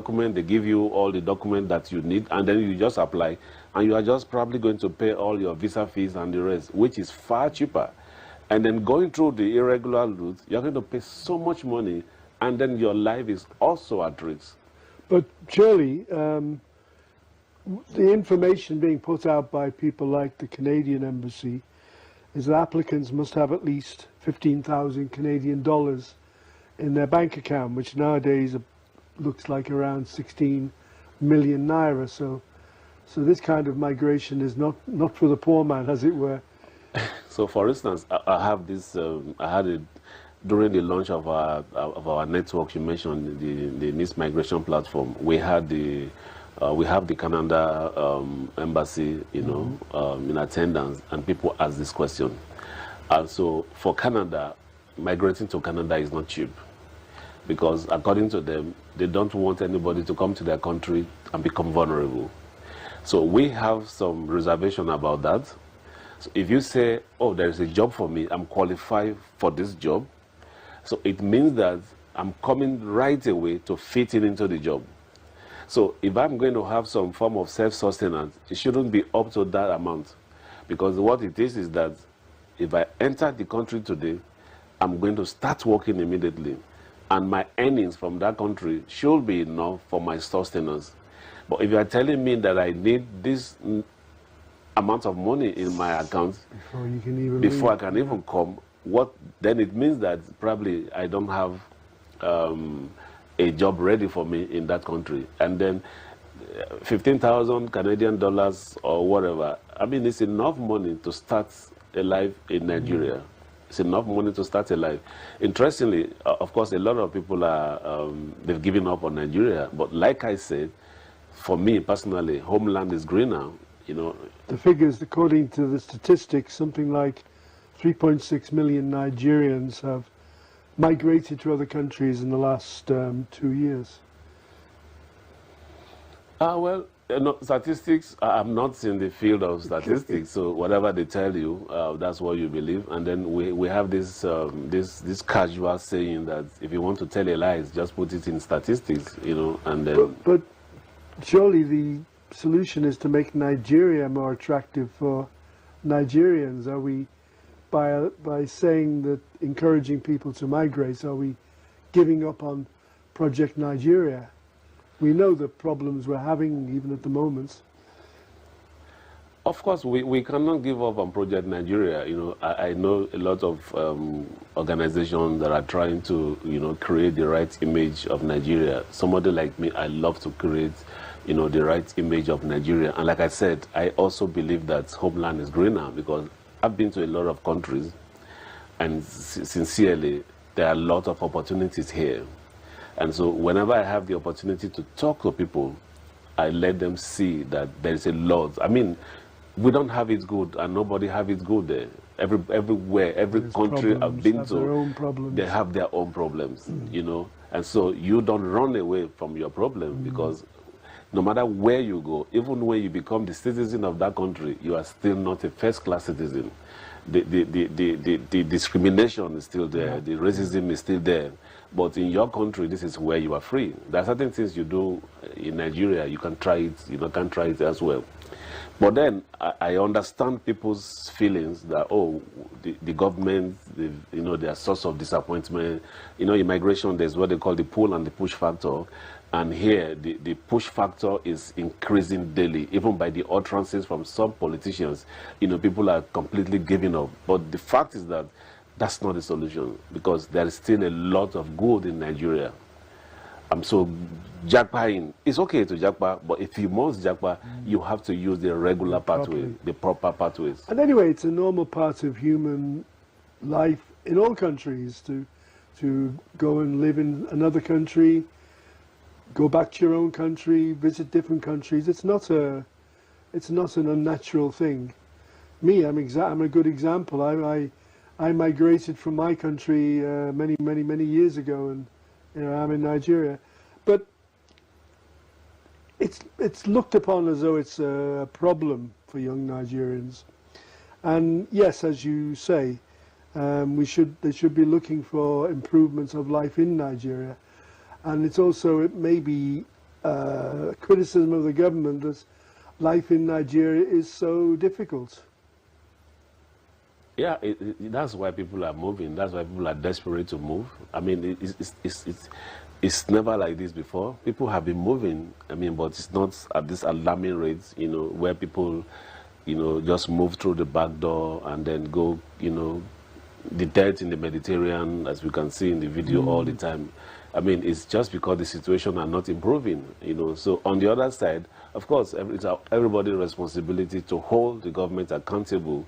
document, they give you all the document that you need, and then you just apply, and you are just probably going to pay all your visa fees and the rest, which is far cheaper. And then going through the irregular route, you're going to pay so much money, and then your life is also at risk. But surely, the information being put out by people like the Canadian Embassy is that applicants must have at least 15,000 Canadian dollars in their bank account, which nowadays looks like around 16 million naira. So this kind of migration is not for the poor man, as it were. So, for instance, I have this. I had it during the launch of our network. You mentioned the NIS migration platform. We have the Canada embassy, in attendance, and people ask this question. So, for Canada, migrating to Canada is not cheap, because according to them, they don't want anybody to come to their country and become vulnerable. So we have some reservation about that. So if you say, oh, there is a job for me, I'm qualified for this job, so it means that I'm coming right away to fit into the job. So if I'm going to have some form of self-sustenance, it shouldn't be up to that amount, because what it is that if I enter the country today, I'm going to start working immediately, and my earnings from that country should be enough for my sustenance. But if you are telling me that I need this amount of money in my account before I can even come, then it means that probably I don't have a job ready for me in that country. And then 15,000 Canadian dollars or whatever, I mean, it's enough money to start a life in Nigeria. It's enough money to start a life. Interestingly, of course, a lot of people are, they've given up on Nigeria. But like I said, for me personally, homeland is greener, The figures, according to the statistics, something like 3.6 million Nigerians have migrated to other countries in the last 2 years. Well, statistics, I'm not in the field of statistics, so whatever they tell you, that's what you believe. And then we have this this casual saying that if you want to tell a lie, just put it in statistics, and then... But surely the solution is to make Nigeria more attractive for Nigerians. Are we, by saying that encouraging people to migrate, are we giving up on Project Nigeria? We know the problems we're having even at the moment. Of course, we cannot give up on Project Nigeria. I know a lot of organizations that are trying to, create the right image of Nigeria. Somebody like me, I love to create, the right image of Nigeria. And like I said, I also believe that homeland is greener, because I've been to a lot of countries, and sincerely, there are a lot of opportunities here. And so whenever I have the opportunity to talk to people, I let them see that there is a lot. I mean, we don't have it good, and nobody have it good there. Everywhere, every country I've been to, they have their own problems, And so you don't run away from your problem, because no matter where you go, even when you become the citizen of that country, you are still not a first-class citizen. The discrimination is still there, the racism is still there. But in your country, this is where you are free. There are certain things you do in Nigeria, you can try it, can't try it as well. But then I understand people's feelings that, the government, their source of disappointment. In migration, there's what they call the pull and the push factor. And here, the push factor is increasing daily, even by the utterances from some politicians. People are completely giving up. But the fact is that that's not the solution, because there is still a lot of good in Nigeria. So jackpotting, it's okay to jackpot, but if you must jackpot, you have to use the regular pathway, the proper pathways. And anyway, it's a normal part of human life in all countries to go and live in another country, go back to your own country, visit different countries. It's not an unnatural thing. Me, I'm a good example. I migrated from my country many years ago, and I'm in Nigeria. But it's looked upon as though it's a problem for young Nigerians. And yes, as you say, they should be looking for improvements of life in Nigeria. And it may be criticism of the government that life in Nigeria is so difficult. Yeah, that's why people are moving. That's why people are desperate to move. I mean, it's never like this before. People have been moving, I mean, but it's not at this alarming rates, you know, where people, you know, just move through the back door and then go, you know, the death in the Mediterranean, as we can see in the video all the time. I mean, it's just because the situation are not improving, you know. So on the other side, of course, it's everybody's responsibility to hold the government accountable,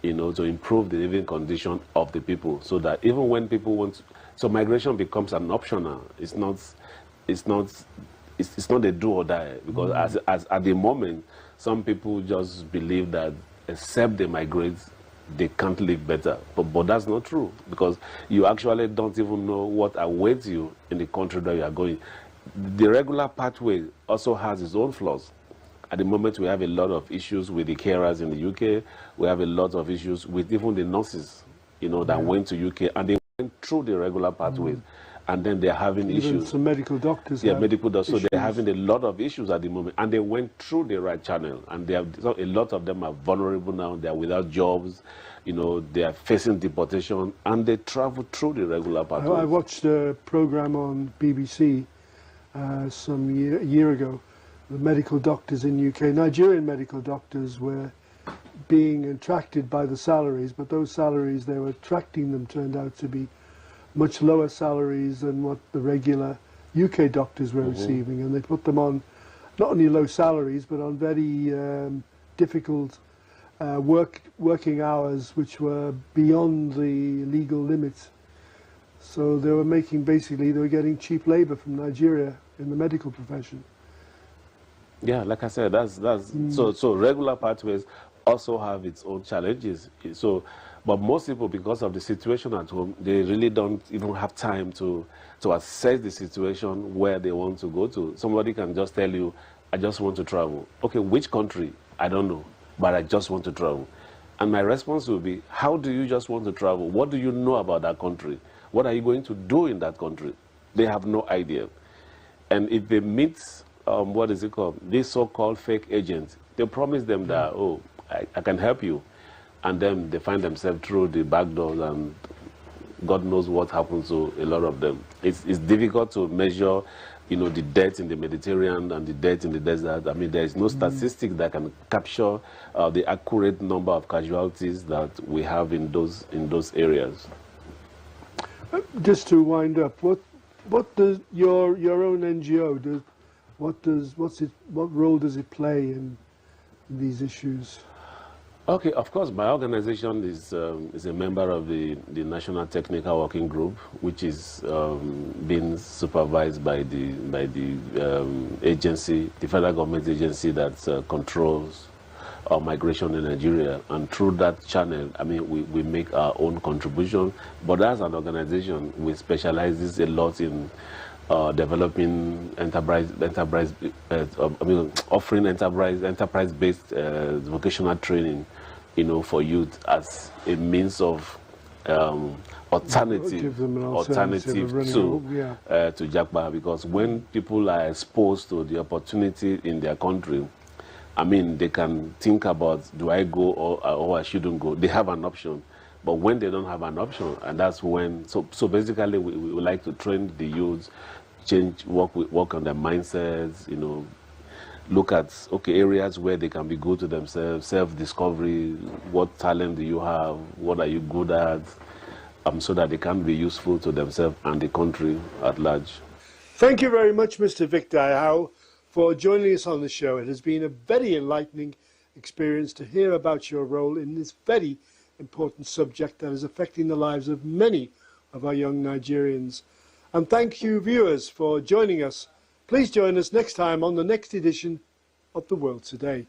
you know, to improve the living condition of the people, so that even when people want, so migration becomes an optional. It's not a do or die, because as at the moment, some people just believe that except they migrate, they can't live better. But that's not true, because you actually don't even know what awaits you in the country that you are going. The regular pathway also has its own flaws. At the moment, we have a lot of issues with the carers in the UK. We have a lot of issues with even the nurses, you know, that went to UK and they went through the regular pathways, and then they're having Even issues. some medical doctors. Yeah, have medical doctors. So issues. they're having a lot of issues at the moment, and they went through the right channel. And they have, so a lot of them are vulnerable now. They are without jobs, you know, they are facing deportation, and they travel through the regular pathways. I watched a program on BBC some year ago. The medical doctors in UK, Nigerian medical doctors, were being attracted by the salaries, but those salaries they were attracting them turned out to be much lower salaries than what the regular UK doctors were receiving, and they put them on not only low salaries but on very difficult working hours which were beyond the legal limits. So they were making, basically they were getting cheap labour from Nigeria in the medical profession. Yeah, like I said, that's so regular pathways also have its own challenges. So, but most people, because of the situation at home, they really don't even have time to assess the situation where they want to go to. Somebody can just tell you, I just want to travel. Okay, which country? I don't know, but I just want to travel. And my response will be, how do you just want to travel? What do you know about that country? What are you going to do in that country? They have no idea. And if they meet, what is it called? These so-called fake agents, they promise them that, oh, I can help you. And then they find themselves through the back doors, and God knows what happens to a lot of them. It's difficult to measure, you know, the death in the Mediterranean and the death in the desert. I mean, there is no statistic that can capture the accurate number of casualties that we have in those areas. Just to wind up, what does your own NGO do? What role does it play in these issues? Okay, of course, my organization is a member of the National Technical Working Group, which is being supervised by the agency, the federal government agency that controls migration in Nigeria. And through that channel, I mean, we make our own contribution. But as an organization, we specialize a lot in developing offering enterprise-based vocational training, you know, for youth as a means of alternative to JAPA, because when people are exposed to the opportunity in their country, I mean, they can think about, do I go or I shouldn't go? They have an option. But when they don't have an option, and that's when, so basically we like to train the youth, work on their mindsets, you know, look at, okay, areas where they can be good to themselves, self-discovery, what talent do you have, what are you good at, so that they can be useful to themselves and the country at large. Thank you very much, Mr. Victor Ayao, for joining us on the show. It has been a very enlightening experience to hear about your role in this very important subject that is affecting the lives of many of our young Nigerians. And thank you, viewers, for joining us. Please join us next time on the next edition of The World Today.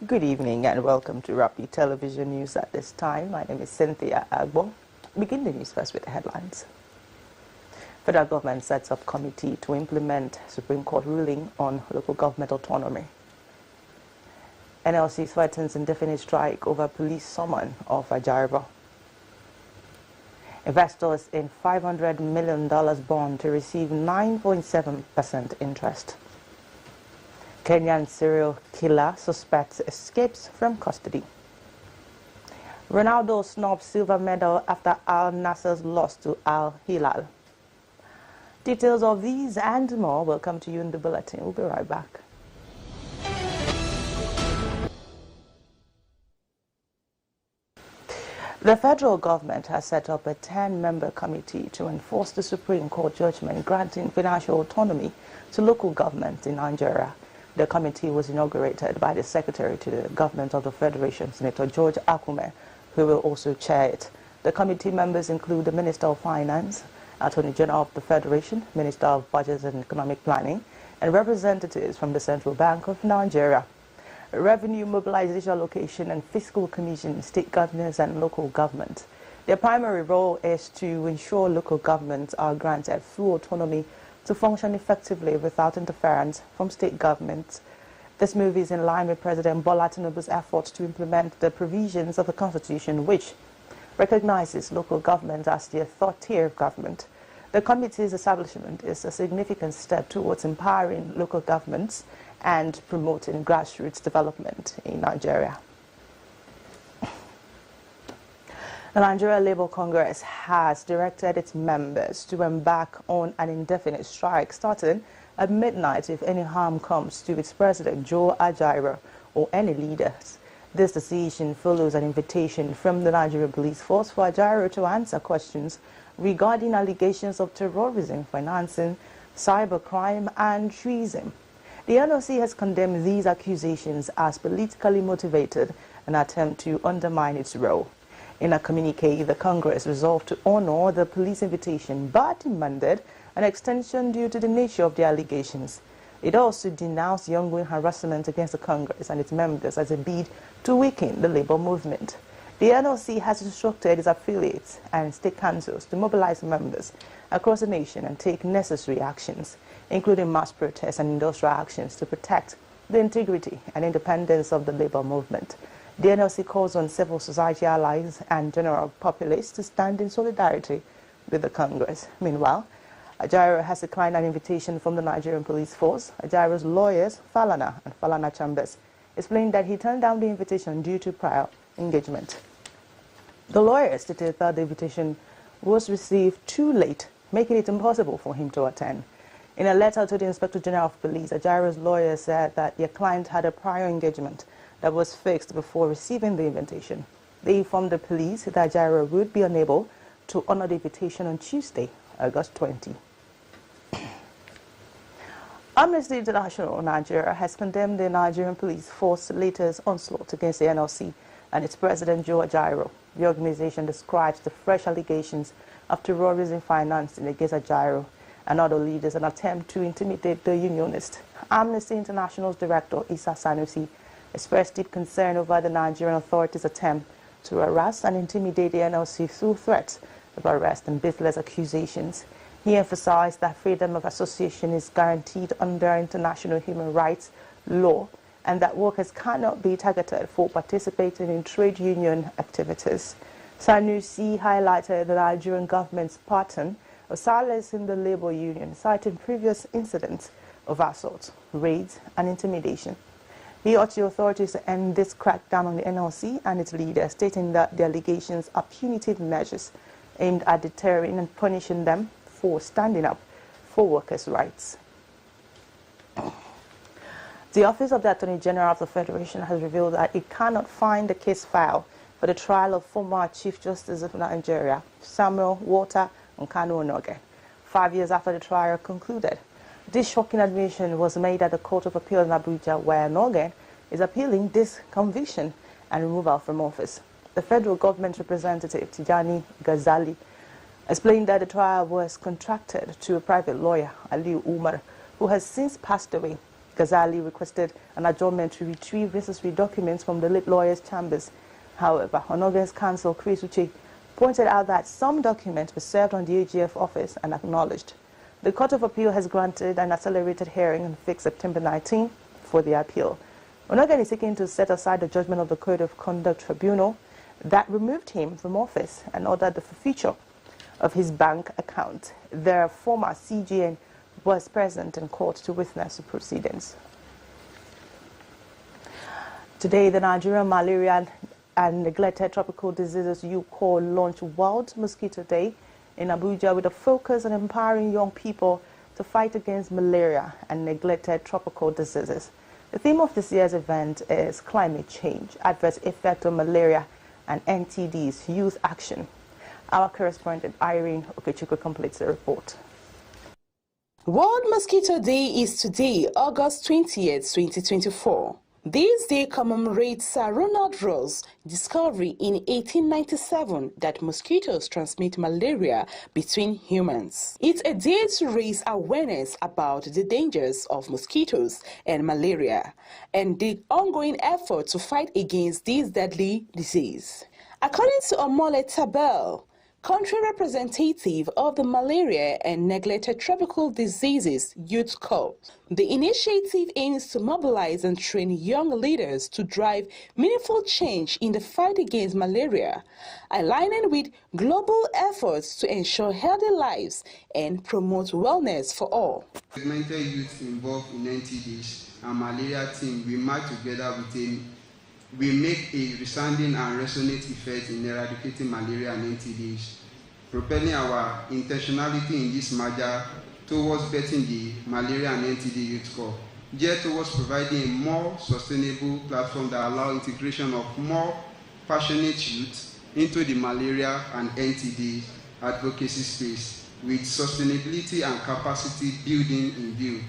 Good evening and welcome to Rapid Television News at this time. My name is Cynthia Agbo. Begin the news first with the headlines. Federal government sets up committee to implement Supreme Court ruling on local government autonomy. NLC threatens indefinite strike over police summon of Ajairu. Investors in $500 million bond to receive 9.7% interest. Kenyan serial killer suspects escapes from custody. Ronaldo snubs silver medal after Al Nasser's loss to Al Hilal. Details of these and more will come to you in the bulletin. We'll be right back. The federal government has set up a 10-member committee to enforce the Supreme Court judgment granting financial autonomy to local governments in Nigeria. The committee was inaugurated by the Secretary to the Government of the Federation, Senator George Akume, who will also chair it. The committee members include the Minister of Finance, Attorney General of the Federation, Minister of Budget and Economic Planning, and representatives from the Central Bank of Nigeria. Revenue Mobilization Allocation and Fiscal Commission, state governors and local governments. Their primary role is to ensure local governments are granted full autonomy to function effectively without interference from state governments. This move is in line with President Bola Tinubu's efforts to implement the provisions of the Constitution, which recognizes local government as the third tier of government. The committee's establishment is a significant step towards empowering local governments and promoting grassroots development in Nigeria. The Nigeria Labour Congress has directed its members to embark on an indefinite strike starting at midnight if any harm comes to its president, Joe Ajairu, or any leaders. This decision follows an invitation from the Nigerian Police Force for Ajairu to answer questions regarding allegations of terrorism, financing, cybercrime, and treason. The NLC has condemned these accusations as politically motivated, an attempt to undermine its role. In a communique, the Congress resolved to honor the police invitation but demanded an extension due to the nature of the allegations. It also denounced the ongoing harassment against the Congress and its members as a bid to weaken the labor movement. The NLC has instructed its affiliates and state councils to mobilize members across the nation and take necessary actions, including mass protests and industrial actions to protect the integrity and independence of the labor movement. The NLC calls on civil society allies and general populace to stand in solidarity with the Congress. Meanwhile, Ajairu has declined an invitation from the Nigerian Police Force. Ajairu's lawyers, Falana and Falana Chambers, explained that he turned down the invitation due to prior engagement. The lawyers stated that the invitation was received too late, making it impossible for him to attend. In a letter to the Inspector General of Police, Ajairu's lawyers said that their client had a prior engagement that was fixed before receiving the invitation. They informed the police that Ajairu would be unable to honor the invitation on Tuesday, August 20. Amnesty International Nigeria has condemned the Nigerian Police Force's latest onslaught against the NLC and its president, Joe Ajairu. The organization describes the fresh allegations of terrorism financing against Ajairu and other leaders an attempt to intimidate the unionists. Amnesty International's director, Issa Sanusi, expressed deep concern over the Nigerian authorities' attempt to harass and intimidate the NLC through threats of arrest and baseless accusations. He emphasized that freedom of association is guaranteed under international human rights law and that workers cannot be targeted for participating in trade union activities. Sanusi highlighted the Nigerian government's pattern of silencing the labor union, citing previous incidents of assault, raids, and intimidation. He urged the authorities to end this crackdown on the NLC and its leaders, stating that the allegations are punitive measures aimed at deterring and punishing them for standing up for workers' rights. The Office of the Attorney General of the Federation has revealed that it cannot find a case file for the trial of former Chief Justice of Nigeria, Samuel Walter Nkanu-Onoge, 5 years after the trial concluded. This shocking admission was made at the Court of Appeal in Abuja, where Onoge is appealing this conviction and removal from office. The federal government representative, Tijani Ghazali, explained that the trial was contracted to a private lawyer, Aliu Umar, who has since passed away. Ghazali requested an adjournment to retrieve necessary documents from the late lawyer's chambers. However, on August Counsel Chris Uche pointed out that some documents were served on the AGF office and acknowledged. The Court of Appeal has granted an accelerated hearing on fixed September 19 for the appeal. Onogan is seeking to set aside the judgment of the Code of Conduct Tribunal that removed him from office and ordered the forfeiture of his bank account. The former CGN was present in court to witness the proceedings. Today, the Nigerian Malaria and Neglected Tropical Diseases UCOR launched World Mosquito Day in Abuja with a focus on empowering young people to fight against malaria and neglected tropical diseases. The theme of this year's event is Climate Change, Adverse Effect of Malaria and NTD's Youth Action. Our correspondent Irene Okechukwu completes the report. World Mosquito Day is today, August 20th, 2024. This day commemorates Sir Ronald Ross' discovery in 1897 that mosquitoes transmit malaria between humans. It's a day to raise awareness about the dangers of mosquitoes and malaria and the ongoing effort to fight against this deadly disease. According to Omole Tabel, country representative of the Malaria and Neglected Tropical Diseases Youth Corps, the initiative aims to mobilize and train young leaders to drive meaningful change in the fight against malaria, aligning with global efforts to ensure healthy lives and promote wellness for all. Segmented youth involved in NTDs and malaria team, we march together we make a resounding and resonant effect in eradicating malaria and NTDs, propelling our intentionality in this merger towards betting the Malaria and NTD Youth Corps, geared towards providing a more sustainable platform that allows integration of more passionate youth into the malaria and NTD advocacy space, with sustainability and capacity building in view.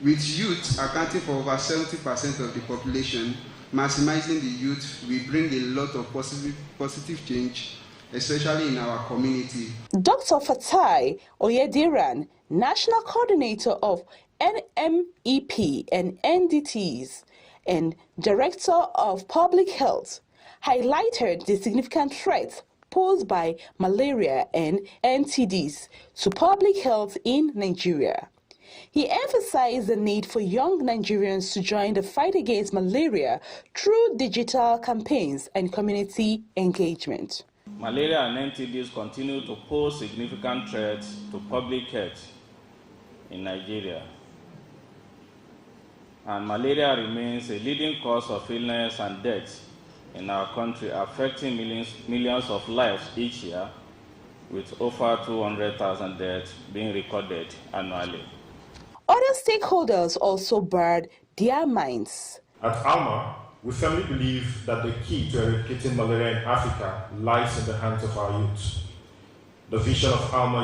With youth accounting for over 70% of the population, maximizing the youth will bring a lot of positive change, especially in our community. Dr. Fatai Oyediran, National Coordinator of NMEP and NDTs and Director of Public Health, highlighted the significant threat posed by malaria and NTDs to public health in Nigeria. He emphasized the need for young Nigerians to join the fight against malaria through digital campaigns and community engagement. Malaria and NTDs continue to pose significant threats to public health in Nigeria. And malaria remains a leading cause of illness and death in our country, affecting millions of lives each year, with over 200,000 deaths being recorded annually. Other stakeholders also bared their minds. At ALMA, we firmly believe that the key to eradicating malaria in Africa lies in the hands of our youth. The vision of ALMA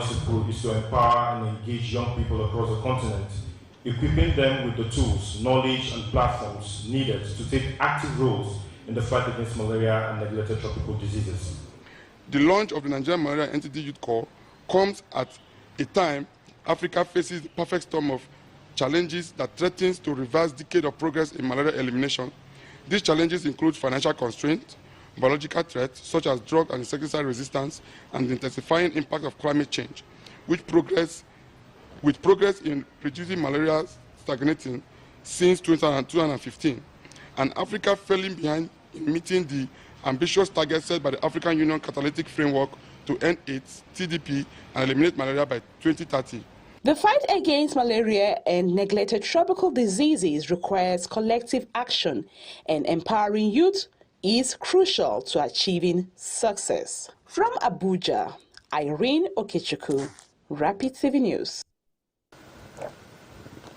is to empower and engage young people across the continent, equipping them with the tools, knowledge, and platforms needed to take active roles in the fight against malaria and neglected tropical diseases. The launch of the Nigerian Malaria NTD Youth Corps comes at a time Africa faces the perfect storm of challenges that threatens to reverse decades of progress in malaria elimination. These challenges include financial constraints, biological threats such as drug and insecticide resistance, and the intensifying impact of climate change, with progress in reducing malaria stagnating since 2015, and Africa falling behind in meeting the ambitious targets set by the African Union Catalytic Framework to end AIDS, TDP, and eliminate malaria by 2030. The fight against malaria and neglected tropical diseases requires collective action, and empowering youth is crucial to achieving success. From Abuja, Irene Okechukwu, Rapid TV News.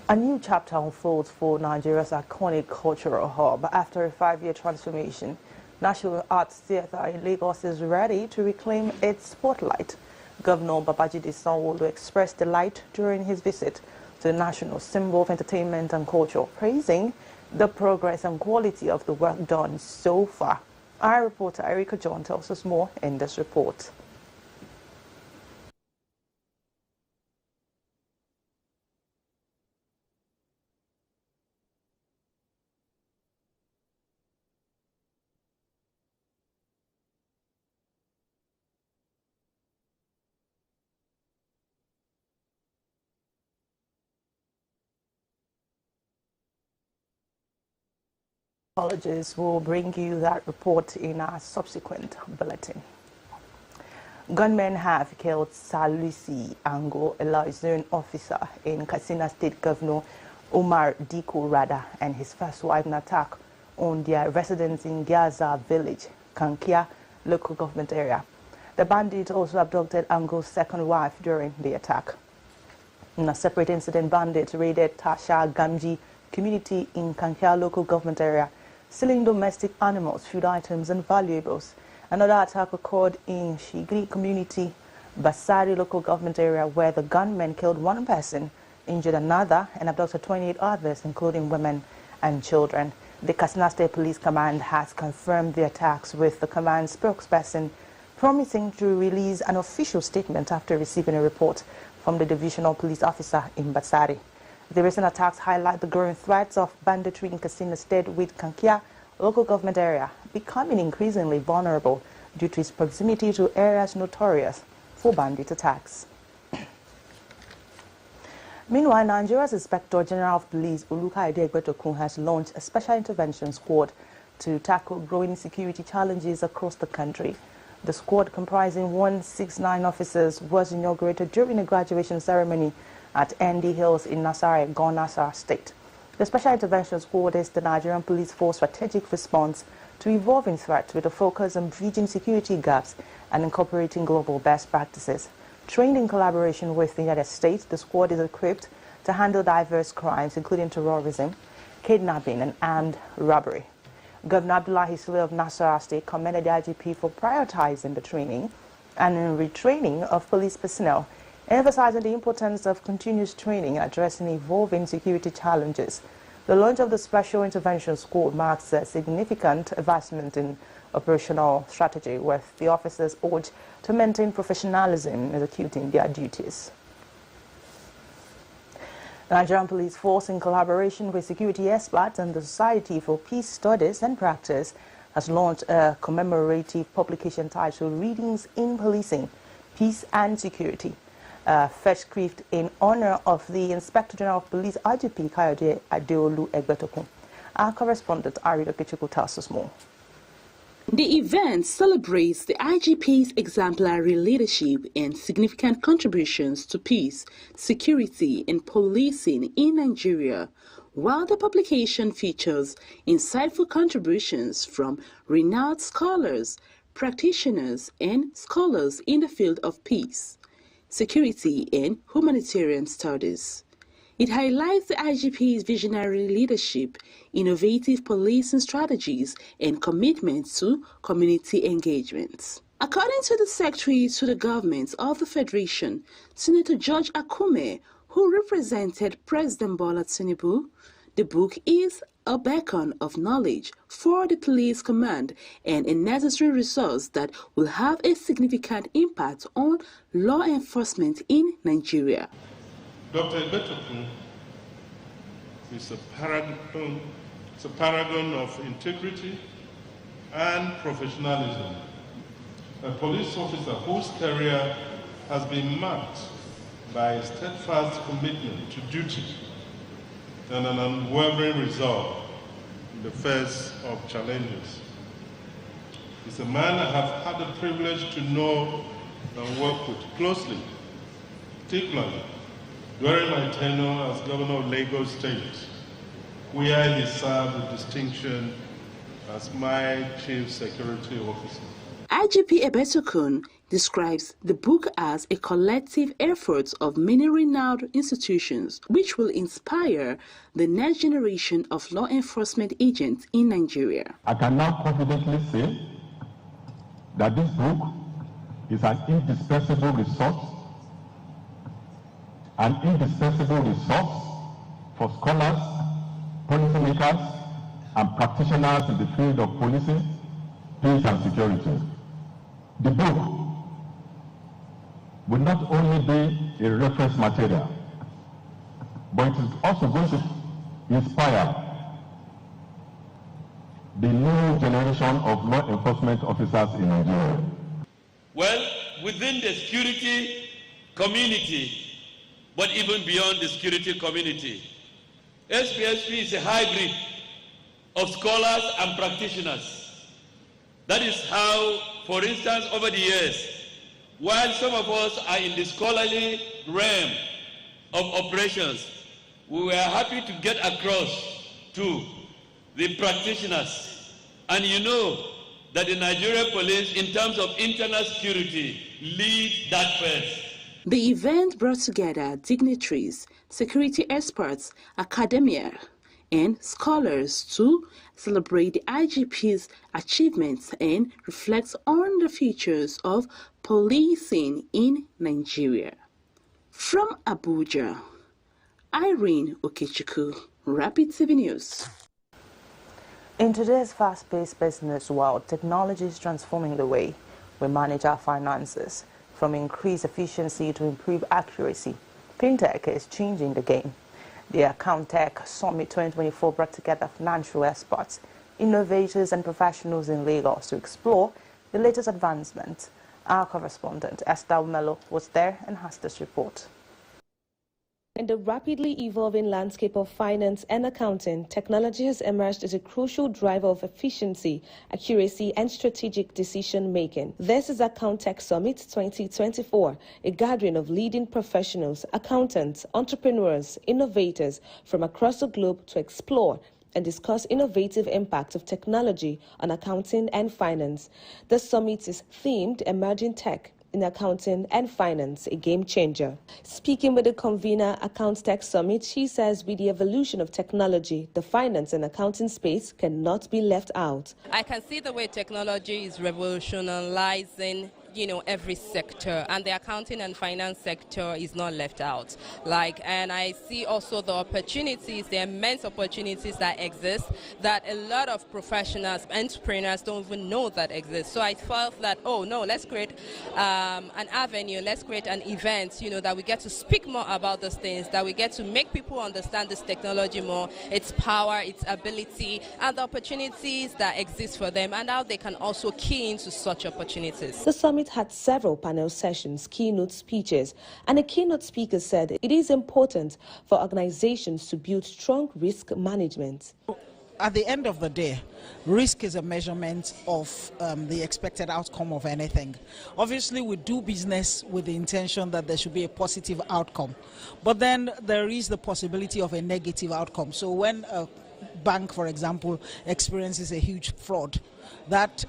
A new chapter unfolds for Nigeria's iconic cultural hub. After a 5-year transformation, National Arts Theatre in Lagos is ready to reclaim its spotlight. Governor Babajide Sanwo-Olu expressed delight during his visit to the national symbol of entertainment and culture, praising the progress and quality of the work done so far. Our reporter Erika John tells us more in this report. Apologies, we'll bring you that report in our subsequent bulletin. Gunmen have killed Salusi Ango, a liaison officer in Katsina State Governor Umar Diko Rada, and his first wife in an attack on their residence in Gaza village, Kankia local government area. The bandits also abducted Ango's second wife during the attack. In a separate incident, bandits raided Tasha Gamji community in Kankia local government area, stealing domestic animals, food items and valuables. Another attack occurred in Shigri community, Basari local government area, where the gunmen killed one person, injured another, and abducted 28 others, including women and children. The Katsina State Police Command has confirmed the attacks, with the command spokesperson promising to release an official statement after receiving a report from the divisional police officer in Basari. The recent attacks highlight the growing threats of banditry in Katsina State, with Kankia local government area becoming increasingly vulnerable due to its proximity to areas notorious for bandit attacks. Meanwhile, Nigeria's Inspector General of Police, Olukaide Egbetokun, has launched a special intervention squad to tackle growing security challenges across the country. The squad, comprising 169 officers, was inaugurated during a graduation ceremony at ND Hills in Nasarawa, Gonasara State. The Special Intervention Squad is the Nigerian Police Force strategic response to evolving threats, with a focus on bridging security gaps and incorporating global best practices. Trained in collaboration with the United States, the squad is equipped to handle diverse crimes, including terrorism, kidnapping, and armed robbery. Governor Abdullahi Sule of Nasarawa State commended the IGP for prioritizing the training and retraining of police personnel, emphasizing the importance of continuous training addressing evolving security challenges. The launch of the Special Intervention Squad marks a significant advancement in operational strategy, with the officers urged to maintain professionalism in executing their duties. The Nigerian Police Force, in collaboration with security experts and the Society for Peace Studies and Practice, has launched a commemorative publication titled Readings in Policing, Peace and Security, first script in honor of the Inspector General of Police, IGP Kayode Adeolu Egbetokun. Our correspondent, Arido Kichuku, tells us more. The event celebrates the IGP's exemplary leadership and significant contributions to peace, security, and policing in Nigeria, while the publication features insightful contributions from renowned scholars, practitioners, and scholars in the field of peace, security, and humanitarian studies. It highlights the IGP's visionary leadership, innovative policing strategies, and commitment to community engagement. According to the Secretary to the Government of the Federation, Senator George Akume, who represented President Bola Tinubu, the book is a beacon of knowledge for the police command and a necessary resource that will have a significant impact on law enforcement in Nigeria. Dr. Egbetokun is a paragon of integrity and professionalism, a police officer whose career has been marked by a steadfast commitment to duty and an unwavering resolve in the face of challenges. He's a man I have had the privilege to know and work with closely, particularly during my tenure as Governor of Lagos State, where he served with distinction as my Chief Security Officer. IGP Egbetokun describes the book as a collective effort of many renowned institutions, which will inspire the next generation of law enforcement agents in Nigeria. I can now confidently say that this book is an indispensable resource for scholars, policymakers, and practitioners in the field of policing, peace, and security. The book will not only be a reference material, but it is also going to inspire the new generation of law enforcement officers in Nigeria. Well, within the security community, but even beyond the security community, SPSP is a hybrid of scholars and practitioners. That is how, for instance, over the years, while some of us are in the scholarly realm of operations, we were happy to get across to the practitioners. And you know that the Nigerian police, in terms of internal security, lead that first. The event brought together dignitaries, security experts, academia, and scholars to celebrate the IGP's achievements and reflect on the futures of policing in Nigeria. From Abuja, Irene Okechukwu, Rapid TV News. In today's fast-paced business world, technology is transforming the way we manage our finances. From increased efficiency to improved accuracy, fintech is changing the game. The AccountTech Summit 2024 brought together financial experts, innovators and professionals in Lagos to explore the latest advancements. Our correspondent, Esther Mello, was there and has this report. In the rapidly evolving landscape of finance and accounting, technology has emerged as a crucial driver of efficiency, accuracy, and strategic decision-making. This is AccountTech Summit 2024, a gathering of leading professionals, accountants, entrepreneurs, innovators from across the globe to explore and discuss innovative impact of technology on accounting and finance. The summit is themed Emerging Tech in Accounting and Finance, a game changer. Speaking with the convener, AccountTech Summit, she says with the evolution of technology, the finance and accounting space cannot be left out. I can see the way technology is revolutionizing every sector, and the accounting and finance sector is not left out. And I see also the opportunities, the immense opportunities that exist that a lot of professionals, entrepreneurs don't even know that exist. So I felt that, oh no, let's create an avenue, let's create an event, that we get to speak more about those things, that we get to make people understand this technology more, its power, its ability, and the opportunities that exist for them, and how they can also key into such opportunities. The summit had several panel sessions, keynote speeches, and a keynote speaker said it is important for organizations to build strong risk management. At the end of the day, risk is a measurement of the expected outcome of anything. Obviously, we do business with the intention that there should be a positive outcome, but then there is the possibility of a negative outcome. So when a bank, for example, experiences a huge fraud, that's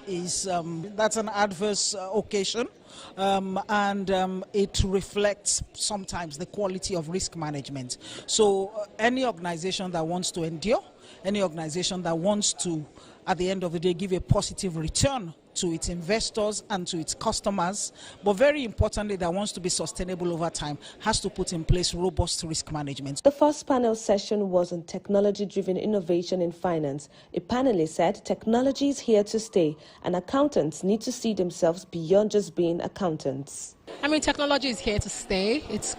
an adverse occasion, and it reflects sometimes the quality of risk management. So any organization that wants to endure, any organization that wants to, at the end of the day, give a positive return to its investors and to its customers, but very importantly, that wants to be sustainable over time, has to put in place robust risk management. The first panel session was on technology-driven innovation in finance. A panelist said technology is here to stay, and accountants need to see themselves beyond just being accountants. Technology is here to stay. It's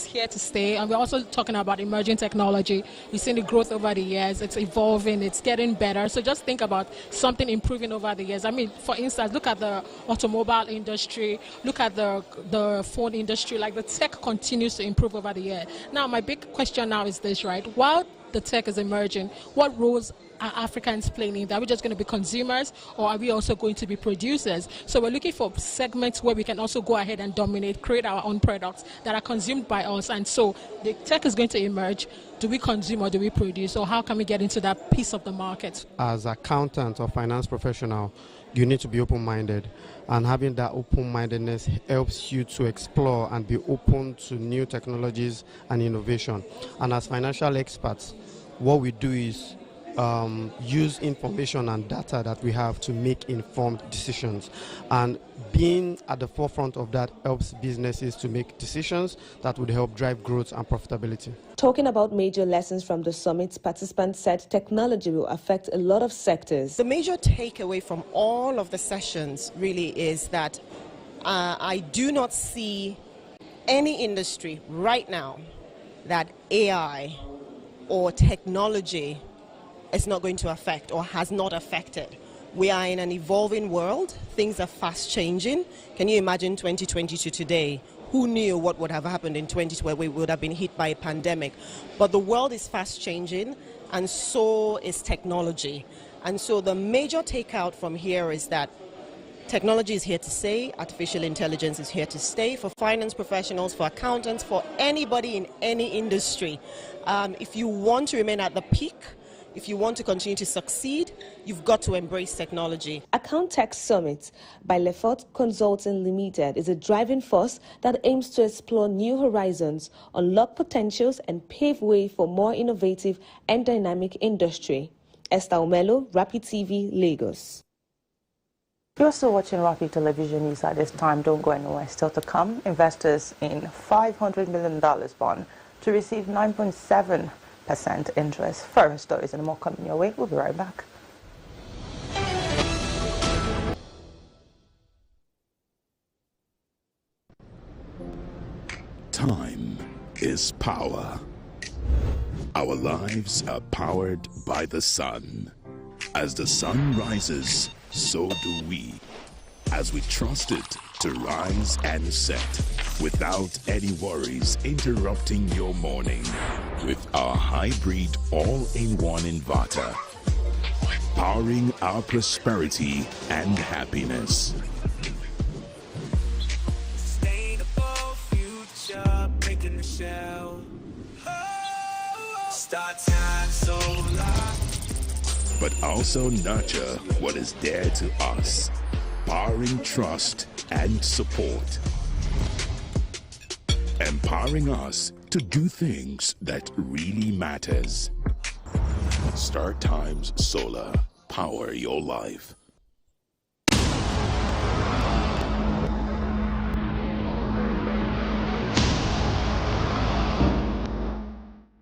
here to stay, and we're also talking about emerging technology. We've seen the growth over the years. It's evolving. It's getting better. So just think about something improving over the years. For instance, look at the automobile industry. Look at the phone industry. The tech continues to improve over the year. Now, my big question now is this, right? While the tech is emerging, what roles are Africans playing in that? Are we just going to be consumers, or are we also going to be producers? So we're looking for segments where we can also go ahead and dominate, create our own products that are consumed by us. And so the tech is going to emerge. Do we consume or do we produce? Or how can we get into that piece of the market? As accountant or finance professional, you need to be open-minded, and having that open-mindedness helps you to explore and be open to new technologies and innovation. And as financial experts, what we do is use information and data that we have to make informed decisions, and being at the forefront of that helps businesses to make decisions that would help drive growth and profitability. Talking about major lessons from the summit, participants said technology will affect a lot of sectors. The major takeaway from all of the sessions really is that I do not see any industry right now that AI or technology is not going to affect or has not affected. We are in an evolving world. Things are fast changing. Can you imagine 2020 to today? who knew what would have happened in 2020? We would have been hit by a pandemic. But the world is fast changing, and so is technology. And so the major takeout from here is that technology is here to stay, artificial intelligence is here to stay for finance professionals, for accountants, for anybody in any industry. If you want to remain at the peak, if you want to continue to succeed, you've got to embrace technology. Account Tech Summit by Lefort Consulting Limited is a driving force that aims to explore new horizons, unlock potentials, and pave way for more innovative and dynamic industry. Esther Omelo, Rapid TV, Lagos. You're still watching Rapid Television News at this time. Don't go anywhere. Still to come, investors in $500 million bond to receive 9.7% interest. Further stories and more coming your way. We'll be right back. Time is power. Our lives are powered by the sun. As the sun rises, so do we. As we trust it to rise and set without any worries interrupting your morning with our hybrid all-in-one inverter, powering our prosperity and happiness. Sustainable future, breaking the shell. Start time solar. But also nurture what is dear to us, powering trust and support, empowering us to do things that really matters. Start Times Solar, power your life.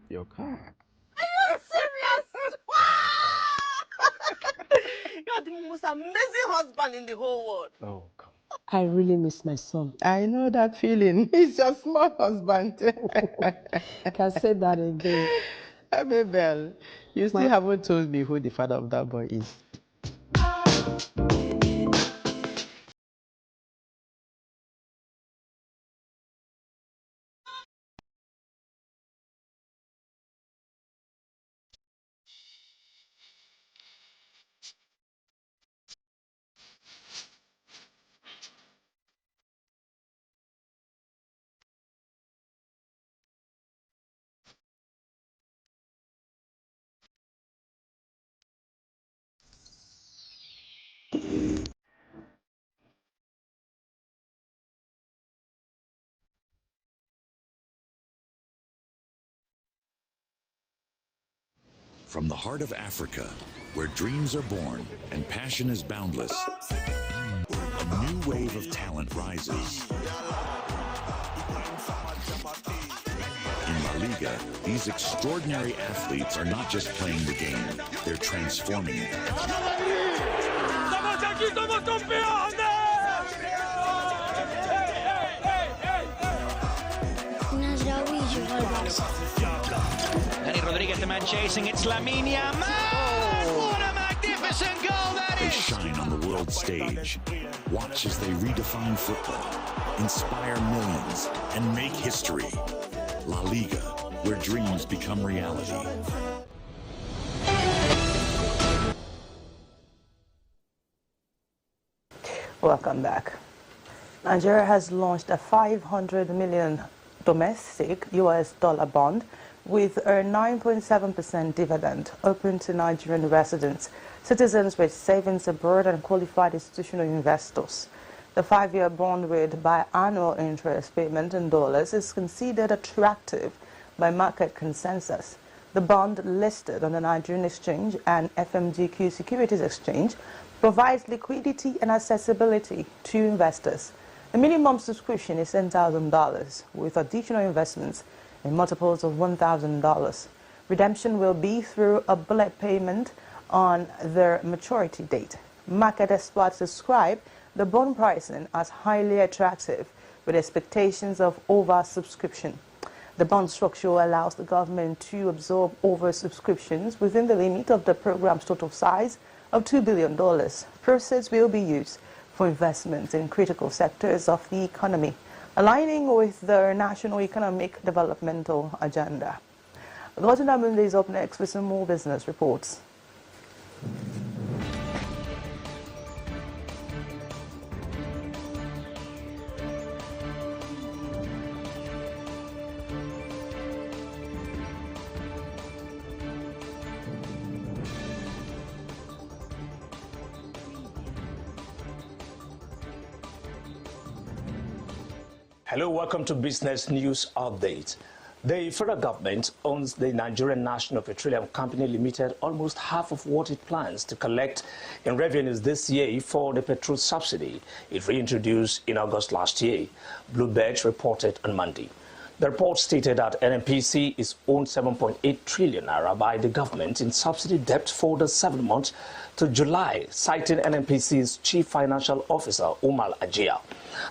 Your car. Are you serious? You're the most amazing husband in the whole world. Oh, come. I really miss my son. I know that feeling. He's your small husband. I can say that again. Abel, you still haven't told me who the father of that boy is. From the heart of Africa, where dreams are born and passion is boundless, a new wave of talent rises. In La Liga, these extraordinary athletes are not just playing the game, they're transforming it. Danny Rodriguez, the man chasing, it's Lamine Yamal! What a magnificent goal that is! They shine on the world stage. Watch as they redefine football, inspire millions, and make history. La Liga, where dreams become reality. Welcome back. Nigeria has launched a $500 million domestic US dollar bond with a 9.7% dividend open to Nigerian residents, citizens with savings abroad and qualified institutional investors. The 5-year bond with biannual interest payment in dollars is considered attractive by market consensus. The bond, listed on the Nigerian Exchange and FMGQ Securities Exchange, provides liquidity and accessibility to investors. The minimum subscription is $10,000 with additional investments in multiples of $1,000. Redemption will be through a bullet payment on their maturity date. Market experts describe the bond pricing as highly attractive with expectations of oversubscription. The bond structure allows the government to absorb oversubscriptions within the limit of the program's total size of $2 billion. Proceeds will be used for investments in critical sectors of the economy. aligning with the national economic developmental agenda. Gotunda Monday is up next with some more business reports. Hello, welcome to Business News Update. The federal government owns the Nigerian National Petroleum Company Limited almost half of what it plans to collect in revenues this year for the petrol subsidy it reintroduced in August last year, Bluebird reported on Monday. The report stated that NNPC is owed 7.8 trillion naira by the government in subsidy debt for the 7 months to July, citing NNPC's Chief Financial Officer, Umar Ajia.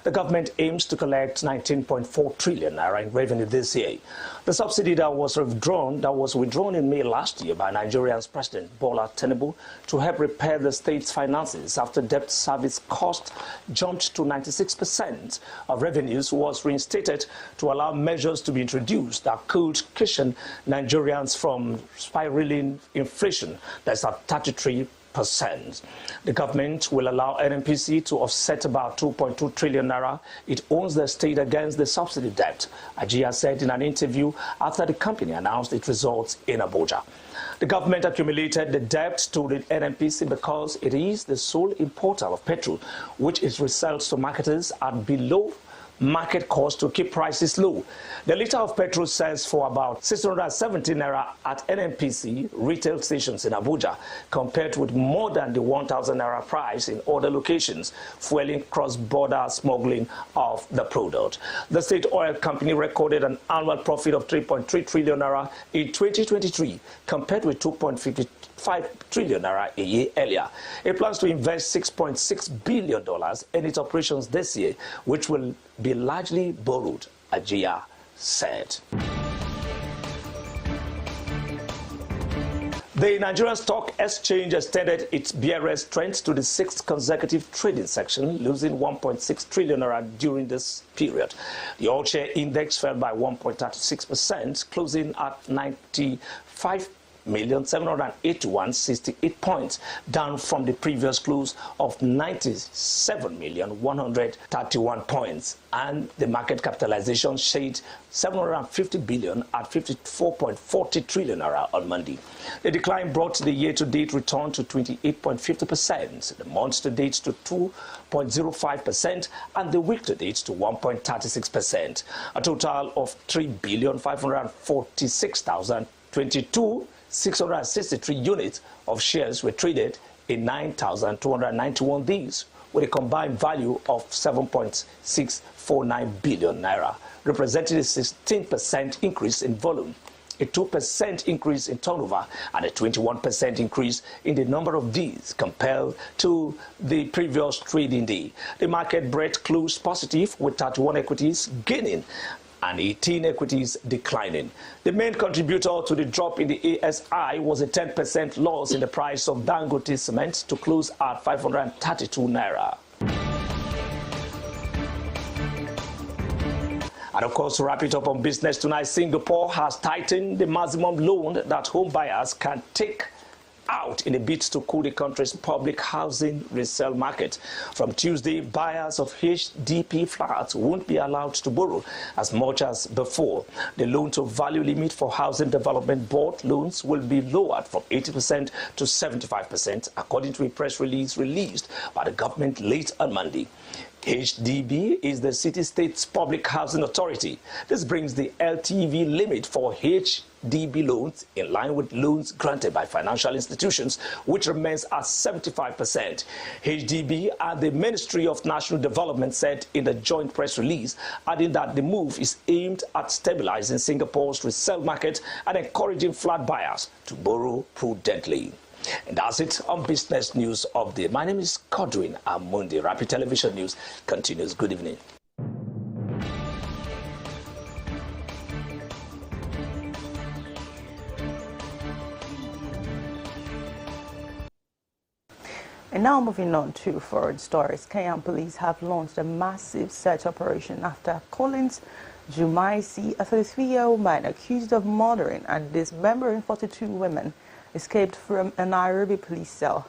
The government aims to collect 19.4 trillion naira in revenue this year. The subsidy that was withdrawn in May last year by Nigeria's President Bola Tinubu to help repair the state's finances after debt service cost jumped to 96% of revenues was reinstated to allow measures to be introduced that could cushion Nigerians from spiraling inflation that's at 33%. The government will allow NNPC to offset about 2.2 trillion naira it owns the state against the subsidy debt, Ajia said in an interview after the company announced its results in Abuja. The government accumulated the debt to the NNPC because it is the sole importer of petrol, which it resells to marketers at below market cost to keep prices low. The liter of petrol sells for about 670 naira at NNPC retail stations in Abuja, compared with more than the 1,000 naira price in other locations, fueling cross-border smuggling of the product. The state oil company recorded an annual profit of 3.3 trillion naira in 2023, compared with 2.55 trillion naira a year earlier. It plans to invest $6.6 billion in its operations this year, which will be largely borrowed, Ajia said. The Nigerian Stock Exchange extended its BRS trend to the 6th consecutive trading section, losing 1.6 trillion naira during this period. The all-share index fell by 1.36%, closing at 95,781,68 points, down from the previous close of 97,131 points, and the market capitalization shaded 750 billion at 54.40 trillion naira on Monday. The decline brought the year-to-date return to 28.50%, the month-to-date to 2.05%, and the week-to-date to 1.36%. A total of 3,546,022,663 units of shares were traded in 9,291 days, with a combined value of 7.649 billion naira, representing a 16% increase in volume, a 2% increase in turnover, and a 21% increase in the number of days compared to the previous trading day. The market breadth closed positive, with 31 equities gaining and 18 equities declining. The main contributor to the drop in the ASI was a 10% loss in the price of Dangote cement to close at 532 naira. And of course, to wrap it up on business tonight, Singapore has tightened the maximum loan that home buyers can take out in a bid to cool the country's public housing resale market. From Tuesday, buyers of HDB flats won't be allowed to borrow as much as before. The loan-to-value limit for Housing Development Board loans will be lowered from 80% to 75%, according to a press release released by the government late on Monday. HDB is the city-state's public housing authority. This brings the LTV limit for HDB loans in line with loans granted by financial institutions, which remains at 75%. HDB and the Ministry of National Development said in the joint press release, adding that the move is aimed at stabilizing Singapore's resale market and encouraging flat buyers to borrow prudently. And that's it on Business News Update. My name is Godwin Amundi. Rapid Television News continues. Good evening. And now moving on to foreign stories. Kenyan police have launched a massive search operation after Collins Jumaisi, a 33-year-old man accused of murdering and dismembering 42 women, escaped from a Nairobi police cell.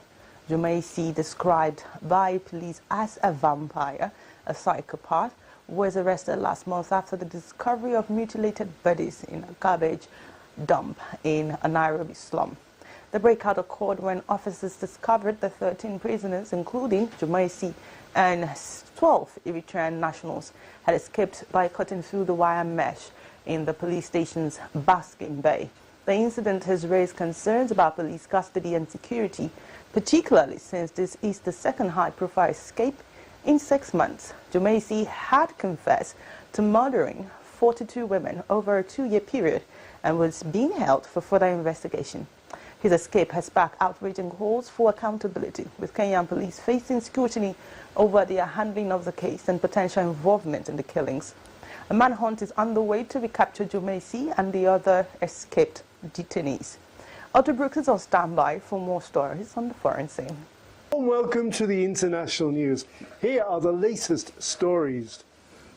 Jumaisi, described by police as a vampire, a psychopath, was arrested last month after the discovery of mutilated bodies in a garbage dump in a Nairobi slum. The breakout occurred when officers discovered the 13 prisoners, including Jumaisi and 12 Eritrean nationals, had escaped by cutting through the wire mesh in the police station's Basking Bay. The incident has raised concerns about police custody and security, particularly since this is the second high-profile escape in 6 months. Jumaisi had confessed to murdering 42 women over a 2-year period and was being held for further investigation. His escape has sparked outraging calls for accountability, with Kenyan police facing scrutiny over their handling of the case and potential involvement in the killings. A manhunt is underway to recapture Jumaisi and the other escaped detainees. Otto Brooks is on standby for more stories on the foreign scene. Welcome to the international news. Here are the latest stories.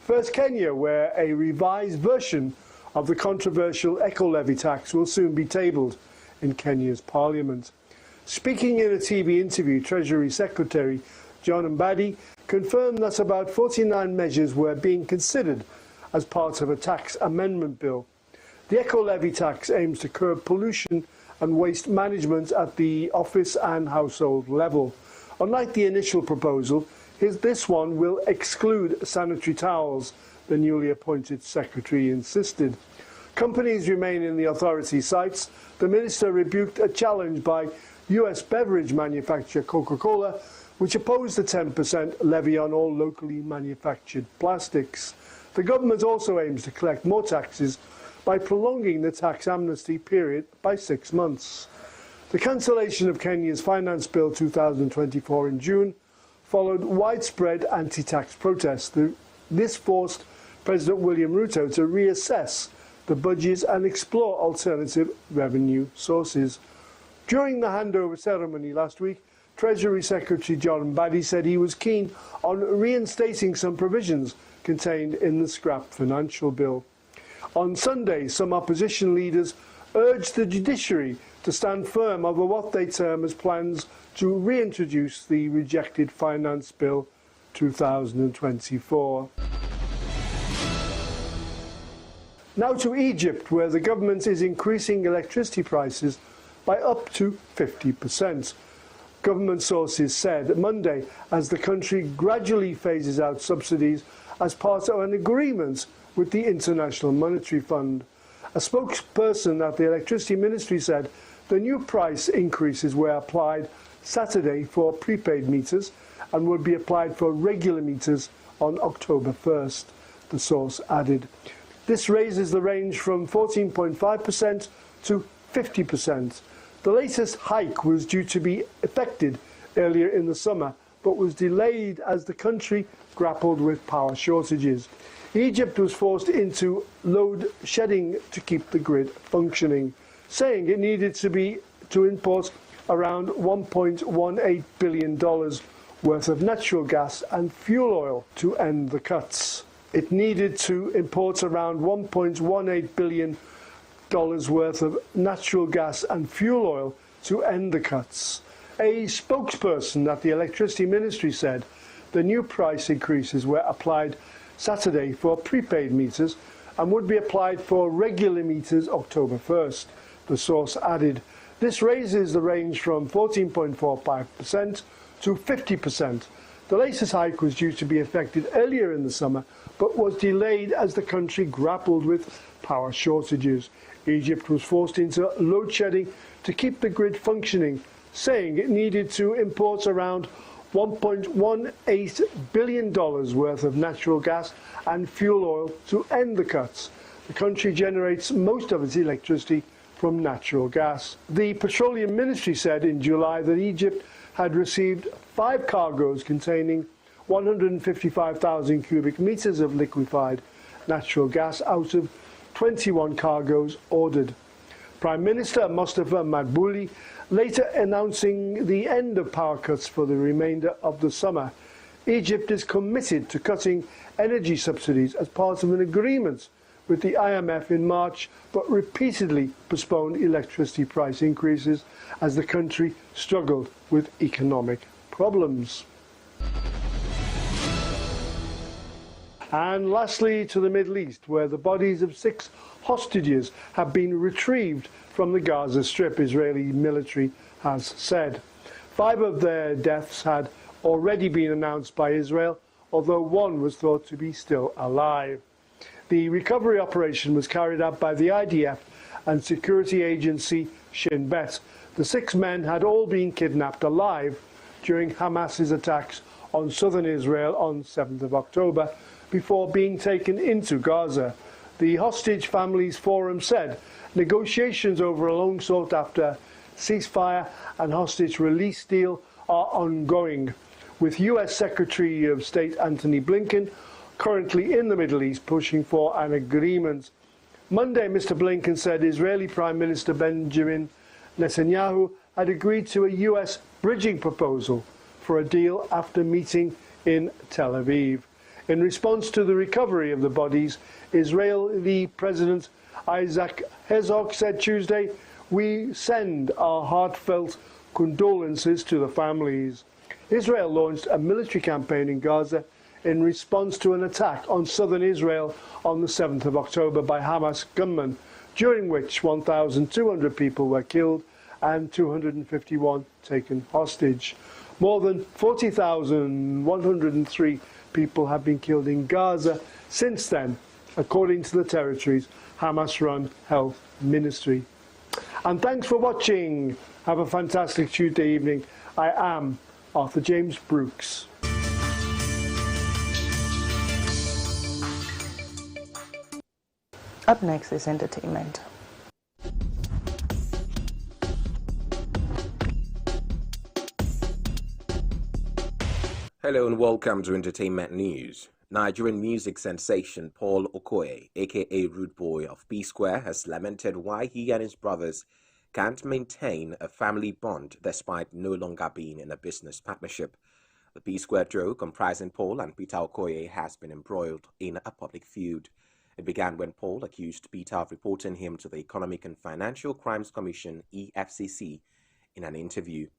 First, Kenya, where a revised version of the controversial eco-levy tax will soon be tabled in Kenya's parliament. Speaking in a TV interview, Treasury Secretary John Mbadi confirmed that about 49 measures were being considered as part of a tax amendment bill. The eco-levy tax aims to curb pollution and waste management at the office and household level. Unlike the initial proposal, this one will exclude sanitary towels, the newly appointed secretary insisted. Companies remain in the authority sites. The minister rebuked a challenge by US beverage manufacturer Coca-Cola, which opposed the 10% levy on all locally manufactured plastics. The government also aims to collect more taxes by prolonging the tax amnesty period by 6 months. The cancellation of Kenya's Finance Bill 2024 in June followed widespread anti-tax protests. This forced President William Ruto to reassess the budget and explore alternative revenue sources. During the handover ceremony last week, Treasury Secretary John Mbadi said he was keen on reinstating some provisions contained in the scrapped financial bill. On Sunday, some opposition leaders urged the judiciary to stand firm over what they term as plans to reintroduce the rejected Finance Bill 2024. Now to Egypt, where the government is increasing electricity prices by up to 50%. Government sources said Monday, as the country gradually phases out subsidies as part of an agreement with the International Monetary Fund. A spokesperson at the Electricity Ministry said the new price increases were applied Saturday for prepaid meters and would be applied for regular meters on October 1st, the source added. This raises the range from 14.5% to 50%. The latest hike was due to be effected earlier in the summer, but was delayed as the country grappled with power shortages. Egypt was forced into load shedding to keep the grid functioning, saying it needed to import around $1.18 billion worth of natural gas and fuel oil to end the cuts. It needed to import around $1.18 billion worth of natural gas and fuel oil to end the cuts. A spokesperson at the Electricity Ministry said the new price increases were applied Saturday for prepaid meters and would be applied for regular meters October 1st. The source added, this raises the range from 14.45% to 50%. The latest hike was due to be effected earlier in the summer, but was delayed as the country grappled with power shortages. Egypt was forced into load shedding to keep the grid functioning, saying it needed to import around $1.18 billion worth of natural gas and fuel oil to end the cuts. The country generates most of its electricity from natural gas. The Petroleum Ministry said in July that Egypt had received 5 cargoes containing 155,000 cubic meters of liquefied natural gas out of 21 cargoes ordered. Prime Minister Mustafa Madbouli later announcing the end of power cuts for the remainder of the summer. Egypt is committed to cutting energy subsidies as part of an agreement with the IMF in March, but repeatedly postponed electricity price increases as the country struggled with economic problems. And lastly, to the Middle East, where the bodies of 6 hostages have been retrieved from the Gaza Strip, Israeli military has said. 5 of their deaths had already been announced by Israel, although 1 was thought to be still alive. The recovery operation was carried out by the IDF and security agency Shin Bet. The 6 men had all been kidnapped alive during Hamas's attacks on southern Israel on 7th of October before being taken into Gaza. The Hostage Families Forum said negotiations over a long sought-after ceasefire and hostage release deal are ongoing, with US Secretary of State Antony Blinken currently in the Middle East pushing for an agreement. Monday, Mr. Blinken said Israeli Prime Minister Benjamin Netanyahu had agreed to a US bridging proposal for a deal after meeting in Tel Aviv. In response to the recovery of the bodies, Israeli President Isaac Herzog said Tuesday, "We send our heartfelt condolences to the families." Israel launched a military campaign in Gaza in response to an attack on southern Israel on the 7th of October by Hamas gunmen, during which 1,200 people were killed and 251 taken hostage. More than 40,103 people have been killed in Gaza since then, according to the territory's Hamas-run health ministry. And thanks for watching. Have a fantastic Tuesday evening. I am Arthur James Brooks. Up next is entertainment. Hello and welcome to Entertainment News. Nigerian music sensation Paul Okoye, aka Rude Boy of P-Square, has lamented why he and his brothers can't maintain a family bond despite no longer being in a business partnership. The P-Square duo, comprising Paul and Peter Okoye, has been embroiled in a public feud. It began when Paul accused Peter of reporting him to the Economic and Financial Crimes Commission, EFCC, in an interview.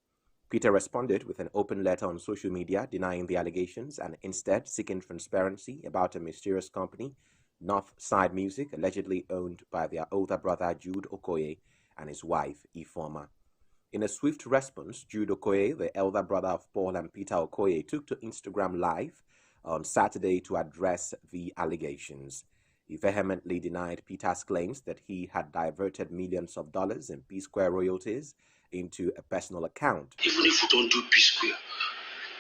Peter responded with an open letter on social media denying the allegations and instead seeking transparency about a mysterious company, Northside Music, allegedly owned by their older brother Jude Okoye and his wife Ifeoma. In a swift response, Jude Okoye, the elder brother of Paul and Peter Okoye, took to Instagram Live on Saturday to address the allegations. He vehemently denied Peter's claims that he had diverted millions of dollars in P-Square royalties into a personal account. Even if we don't do P-Square,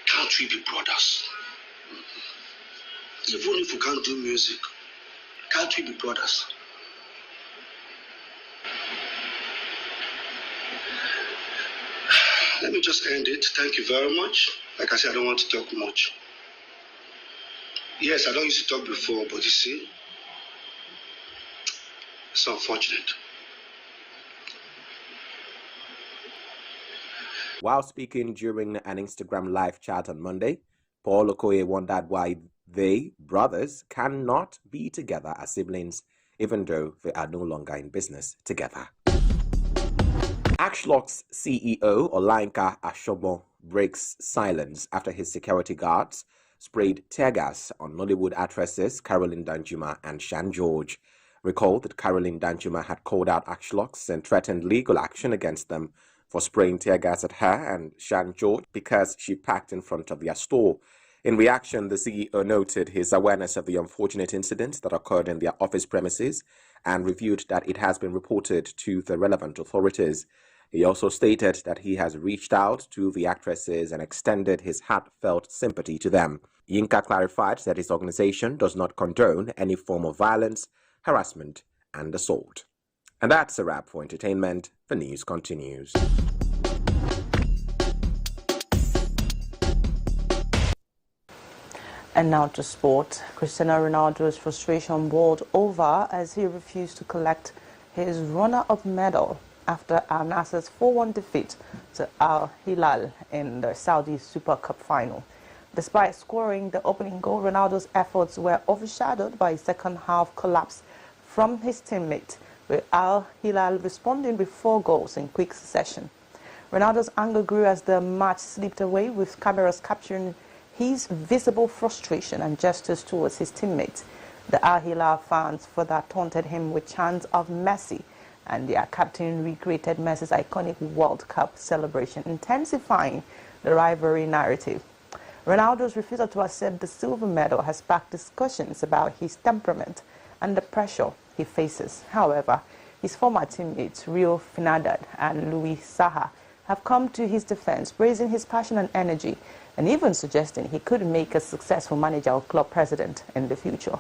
can't we be brothers? Even if we can't do music, can't we be brothers? Let me just end it. Thank you very much. Like I said, I don't want to talk much. Yes, I don't used to talk before, but you see, it's unfortunate. While speaking during an Instagram live chat on Monday, Paul Okoye wondered why they, brothers, cannot be together as siblings, even though they are no longer in business together. Ashlock's CEO, Olayinka Ashobo, breaks silence after his security guards sprayed tear gas on Nollywood actresses Caroline Danjuma and Shan George. Recall that Caroline Danjuma had called out Ashlocks and threatened legal action against them for spraying tear gas at her and Shan George because she parked in front of their store. In reaction, the CEO noted his awareness of the unfortunate incident that occurred in their office premises and revealed that it has been reported to the relevant authorities. He also stated that he has reached out to the actresses and extended his heartfelt sympathy to them. Yinka clarified that his organization does not condone any form of violence, harassment, and assault. And that's a wrap for entertainment. The news continues. And now to sport. Cristiano Ronaldo's frustration boiled over as he refused to collect his runner-up medal after Al Nassr's 4-1 defeat to Al Hilal in the Saudi Super Cup final. Despite scoring the opening goal, Ronaldo's efforts were overshadowed by a second-half collapse from his teammate, with Al Hilal responding with 4 goals in quick succession. Ronaldo's anger grew as the match slipped away, with cameras capturing his visible frustration and gestures towards his teammates. The Al Hilal fans further taunted him with chants of Messi, and their captain recreated Messi's iconic World Cup celebration, intensifying the rivalry narrative. Ronaldo's refusal to accept the silver medal has sparked discussions about his temperament and the pressure he faces. However, his former teammates Rio Ferdinand and Louis Saha have come to his defense, praising his passion and energy, and even suggesting he could make a successful manager or club president in the future.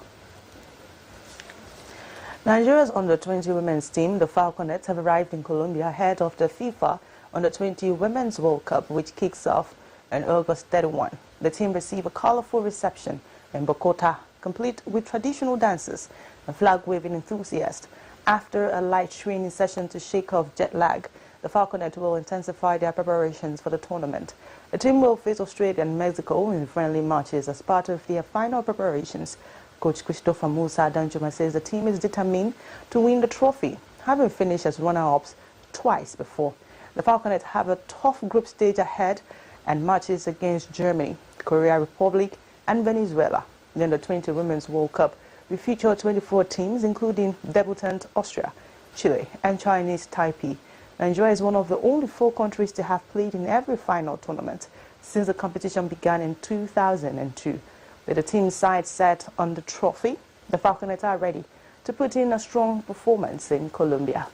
Nigeria's under-20 women's team, the Falconets, have arrived in Colombia ahead of the FIFA Under-20 Women's World Cup, which kicks off on August 31. The team received a colorful reception in Bogota, complete with traditional dances and flag-waving enthusiasts. After a light training session to shake off jet lag, the Falconets will intensify their preparations for the tournament. The team will face Australia and Mexico in friendly matches as part of their final preparations. Coach Christopher Musa Danjuma says the team is determined to win the trophy, having finished as runner-ups twice before. The Falconets have a tough group stage ahead and matches against Germany, Korea Republic and Venezuela. The Under-20 Women's World Cup will feature 24 teams, including debutant Austria, Chile and Chinese Taipei. Nigeria is one of the only 4 countries to have played in every final tournament since the competition began in 2002. With the team side set on the trophy, the Falconets are ready to put in a strong performance in Colombia.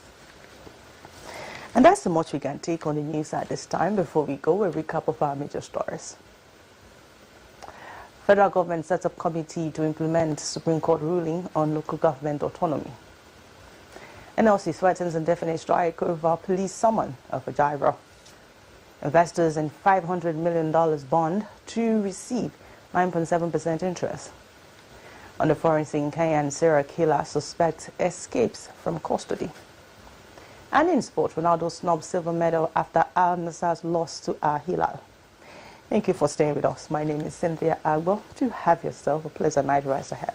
And that's so much we can take on the news at this time. Before we go, a recap of our major stories. Federal government sets up committee to implement Supreme Court ruling on local government autonomy. NLC threatens indefinite strike over police summon of a driver. Investors in $500 million bond to receive 9.7% interest. On the foreign scene, Kenyan serial killer suspect escapes from custody. And in sport, Ronaldo snubs silver medal after Al Nassr's loss to Al Hilal. Thank you for staying with us. My name is Cynthia Agbo. Do have yourself a pleasant night rise ahead.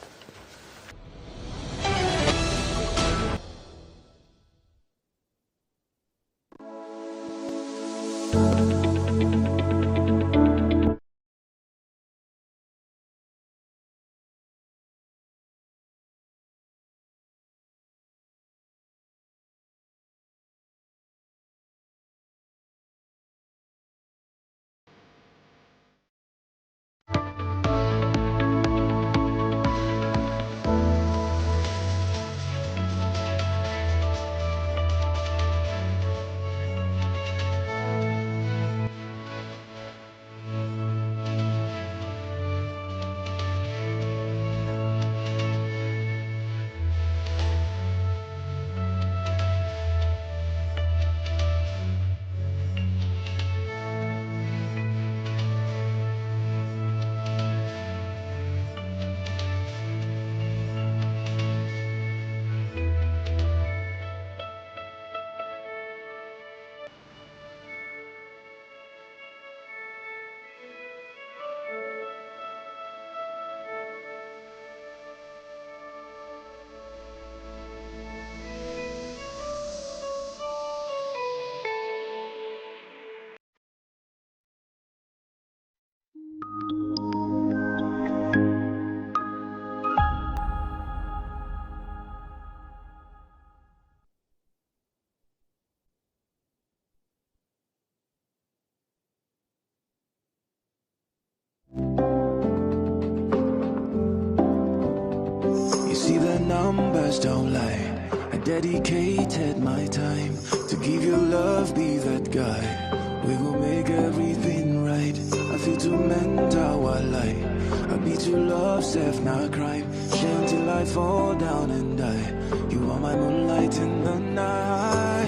Numbers don't lie. I dedicated my time to give you love, be that guy. We will make everything right. I feel too mental while I be too love, self, not crime. Shame till I fall down and die. You are my moonlight in the night.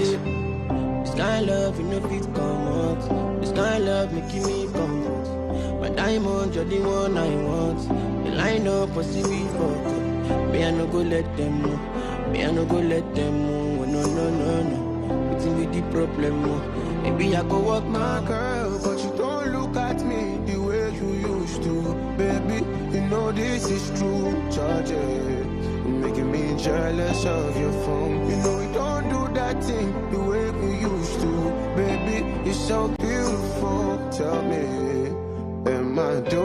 This kind of love, you know, fit come out. This kind of love, making me come out. My diamond, you're the one I want. The line up, possibly for. Me I no go let them know. Me I no go let them know. no. It's with the problem, oh. Maybe I go walk my girl, but you don't look at me the way you used to. Baby, you know this is true. Charge it, you're making me jealous of your phone. You know we don't do that thing the way we used to. Baby, you're so beautiful. Tell me, am I doing